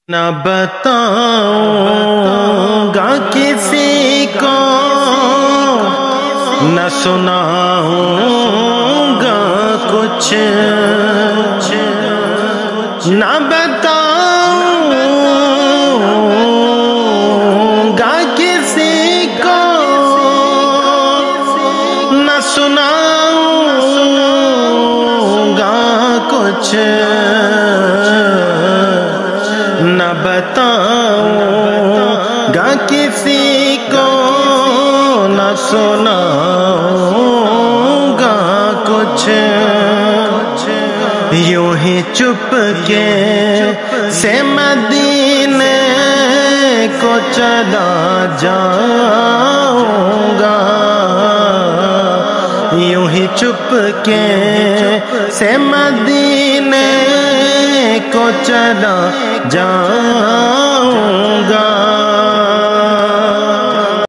نہ بتاؤں گا کسی کو، نہ سناؤں گا کچھ، نہ بتاؤں گا کسی کو، نہ سناؤں گا کچھ، نہ بتاؤں گا کسی کو، نہ سناؤں گا کچھ، یوں ہی چپ کے سے مدینے کو چلا جاؤں گا، یوں ہی چپ کے سے مدینے کو چلا جاؤں